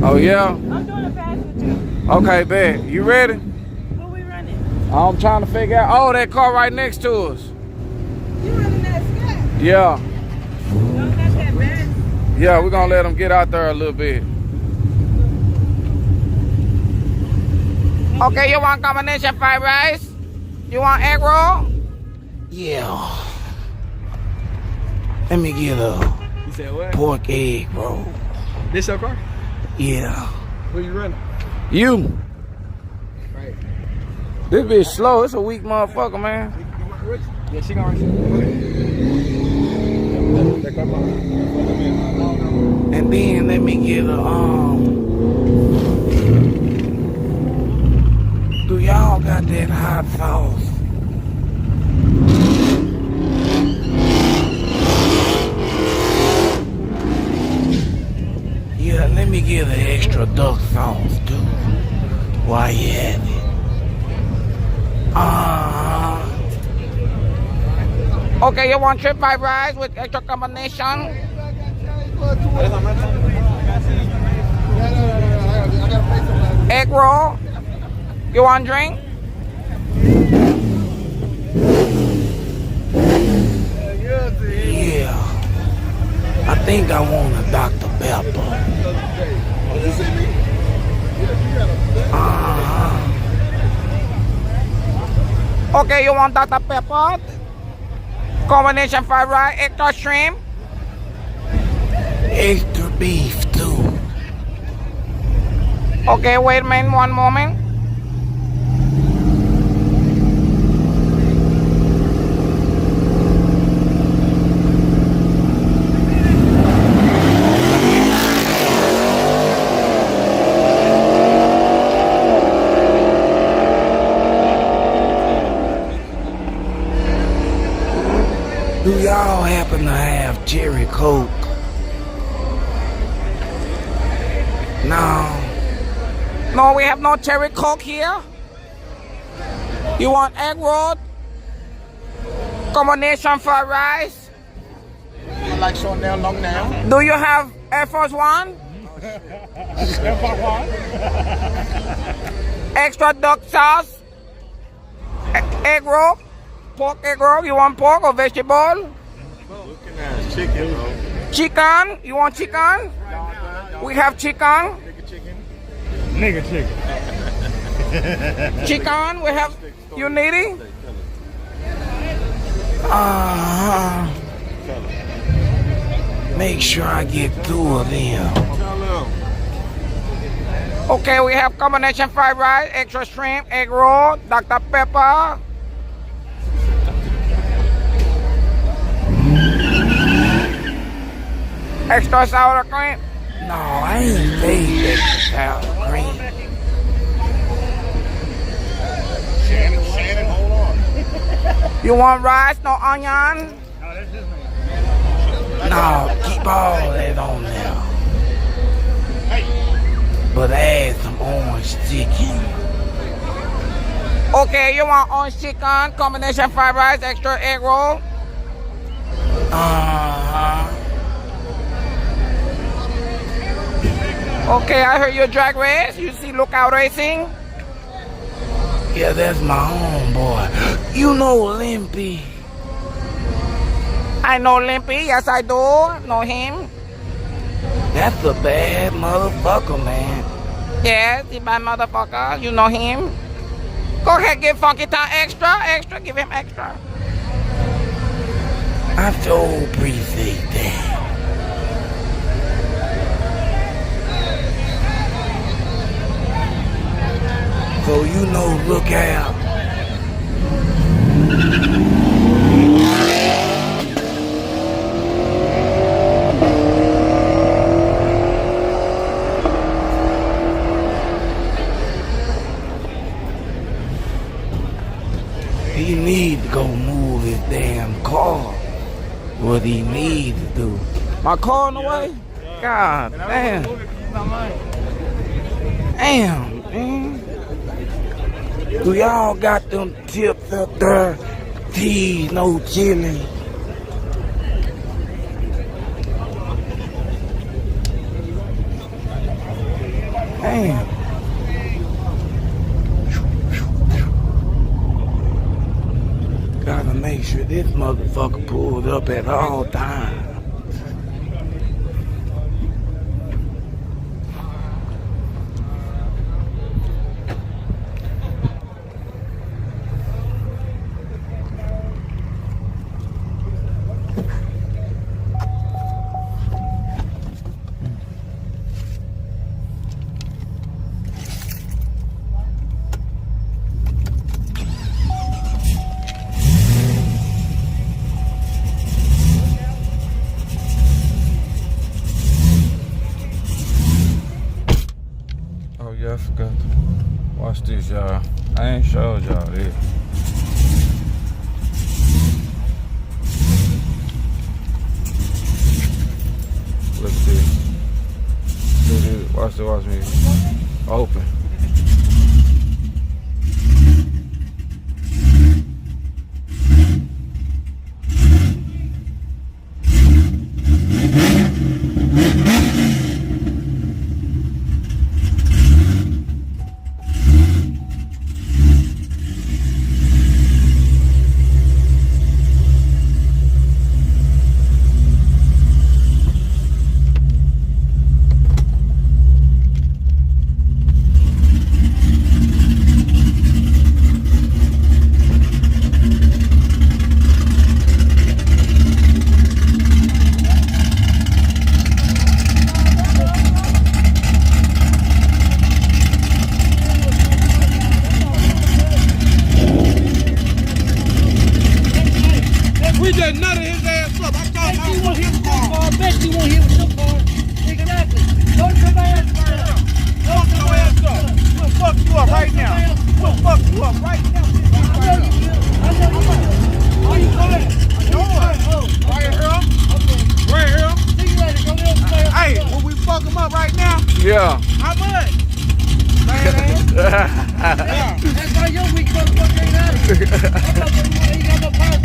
Oh, yeah? I'm doing a fast with you. Okay, bet. You ready? Who we running? I'm trying to figure out. Oh, that car right next to us. You running that Scott? Yeah. You don't got that bad. Yeah, we're gonna let them get out there a little bit. Okay, you want combination fried rice? You want egg roll? Yeah. Let me get a You said what? pork egg roll. This your car? Yeah. Where you running? You. Right. This bitch slow. It's a weak motherfucker, man. Yeah, she gonna. And then let me get a do y'all got that hot sauce? Yeah, let me get an extra duck sauce too. Why you at it? Okay, you want trip fried rice with extra combination? Egg roll? You want drink? Yeah. I think I want a Dr. Pepper. Okay, you want Dr. Pepper? Combination fried rice, extra shrimp? Extra beef too. Okay, wait a minute, one moment. Do y'all happen to have cherry coke? No. No, we have no cherry coke here. You want egg roll? Combination fried rice? I like short nail, long nail. Do you have Air Force One? Extra duck sauce? Egg roll? Pork egg roll? You want pork or vegetable? Looking at chicken, bro. Chicken? You want chicken? We have chicken. Nigga chicken. Chicken, we have. You need it? Make sure I get 2 of them. Okay, we have combination fried rice, extra shrimp, egg roll, Dr. Pepper. Extra sour cream? No, I ain't made extra sour cream. Shannon, hold on. You want rice, no onion? No, keep all that on there. But add some orange chicken. Okay, you want orange chicken, combination fried rice, extra egg roll? Okay, I heard you drag race. You see Lookout Racing? Yeah, that's my homeboy. You know Limpy. I know Limpy. Yes, I do. Know him. That's a bad motherfucker, man. Yes, he's a bad motherfucker. You know him. Go ahead, give Funky Town extra. Give him extra. I so appreciate that. So you know, look out. He need to go move his damn car. What he needs to do. My car on the way? God damn. Damn, man. Do y'all got them tips up there? Cheese, no chili. Damn. Gotta make sure this motherfucker pulled up at all times. Oh yeah, I forgot to watch this, y'all. I ain't showed y'all this. Look at this. Look at this. Watch me. Open. We just nutted his ass up. I thought I was his car. I bet you won't hit with your car. Exactly. Don't come ass first. Fuck your ass up. We'll fuck you up right now. We'll fuck you up right now. I know you will. I know you will. Where you going? Right here. Right here. See you later. Go live play. Hey, will we fuck him up right now? Yeah. How much? Man, That's why your weak motherfucker ain't out of here. You got no power